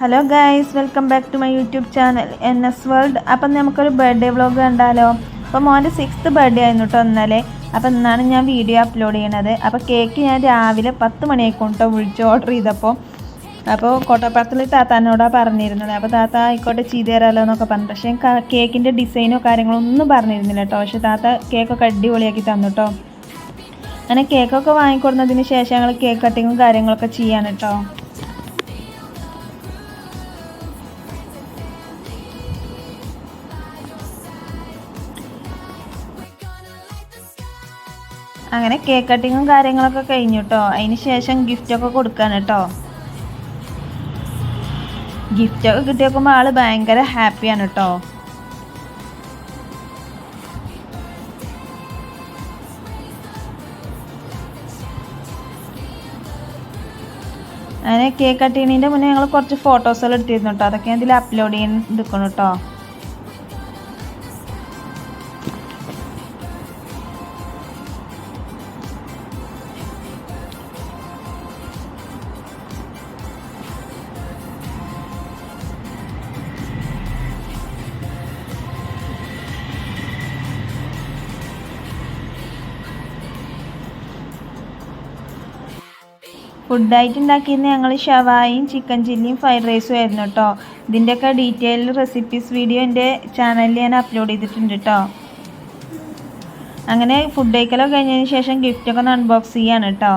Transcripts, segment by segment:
Hello guys, welcome back to my YouTube channel NS world. അപ്പം നമുക്കൊരു birthday vlog കണ്ടാലോ. അപ്പോൾ മോൻ്റെ 6th ബർത്ത്ഡേ ആയിരുന്നു കേട്ടോ ഇന്നലെ. അപ്പോൾ ഇന്നാണ് ഞാൻ വീഡിയോ അപ്ലോഡ് ചെയ്യണത്. അപ്പോൾ കേക്ക് ഞാൻ രാവിലെ 10 മണിയായിക്കും കേട്ടോ വിളിച്ച് ഓർഡർ ചെയ്തപ്പോൾ. അപ്പോൾ കോട്ടപ്പാടത്തിൽ താത്താനോടാണ് പറഞ്ഞിരുന്നത്. അപ്പോൾ താത്ത ആയിക്കോട്ടെ ചെയ്ത് തരാമല്ലോ എന്നൊക്കെ പറഞ്ഞു. പക്ഷേ കേക്കിൻ്റെ ഡിസൈനോ കാര്യങ്ങളോ ഒന്നും പറഞ്ഞിരുന്നില്ല കേട്ടോ. പക്ഷേ താത്ത കേക്കൊക്കെ അടിപൊളിയാക്കി തന്നു കേട്ടോ. അങ്ങനെ കേക്കൊക്കെ വാങ്ങിക്കൊടുന്നതിന് ശേഷം ഞങ്ങൾ കേക്ക് കട്ടിങ്ങും കാര്യങ്ങളൊക്കെ ചെയ്യാണ് കേട്ടോ. അങ്ങനെ കേക്ക് കട്ടിങ്ങും കാര്യങ്ങളൊക്കെ കഴിഞ്ഞു കേട്ടോ. അതിന് ശേഷം ഗിഫ്റ്റൊക്കെ കൊടുക്കാൻ കേട്ടോ. ഗിഫ്റ്റൊക്കെ കിട്ടി നോക്കുമ്പോൾ ആള് ഭയങ്കര ഹാപ്പിയാണ് കേട്ടോ. അങ്ങനെ കേക്ക് കട്ടിങ്ങിൻ്റെ മുന്നേ ഞങ്ങൾ കുറച്ച് ഫോട്ടോസെല്ലാം എടുത്തിരുന്നു കേട്ടോ. അതൊക്കെ ഞാൻ ഇതിൽ അപ്ലോഡ് ചെയ്യാൻ എടുക്കണം കേട്ടോ. ഫുഡായിട്ട് ഉണ്ടാക്കിയിരുന്ന ഞങ്ങൾ ഷവായും ചിക്കൻ ചില്ലിയും ഫ്രൈഡ് റൈസും ആയിരുന്നു കേട്ടോ. ഇതിൻ്റെയൊക്കെ ഡീറ്റെയിൽ റെസിപ്പീസ് വീഡിയോ എൻ്റെ ചാനലിൽ ഞാൻ അപ്ലോഡ് ചെയ്തിട്ടുണ്ട് കേട്ടോ. അങ്ങനെ ഫുഡ് കഴിക്കലൊക്കെ കഴിഞ്ഞതിന് ശേഷം ഗിഫ്റ്റൊക്കെ ഒന്ന് അൺബോക്സ് ചെയ്യാണ് കേട്ടോ.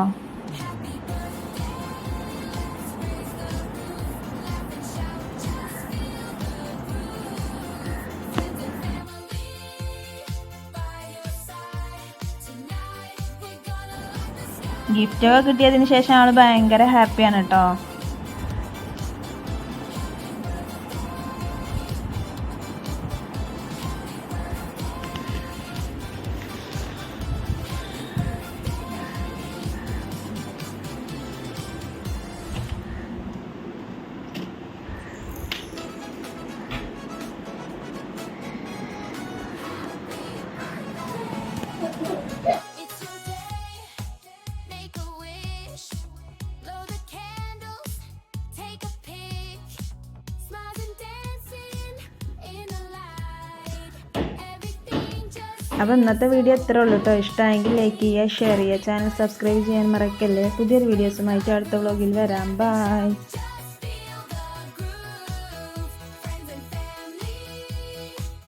ഗിഫ്റ്റൊക്കെ കിട്ടിയതിന് ശേഷം ആൾ ഭയങ്കര ഹാപ്പിയാണ് കേട്ടോ. അപ്പോൾ ഇന്നത്തെ വീഡിയോ ഇത്രേ ഉള്ളൂ കേട്ടോ. ഇഷ്ടമായെങ്കിൽ ലൈക്ക് ചെയ്യുക, ഷെയർ ചെയ്യുക, ചാനൽ സബ്സ്ക്രൈബ് ചെയ്യാൻ മറക്കല്ലേ. പുതിയൊരു വീഡിയോസുമായിട്ട് അടുത്ത വ്ളോഗിൽ വരാം. ബൈ.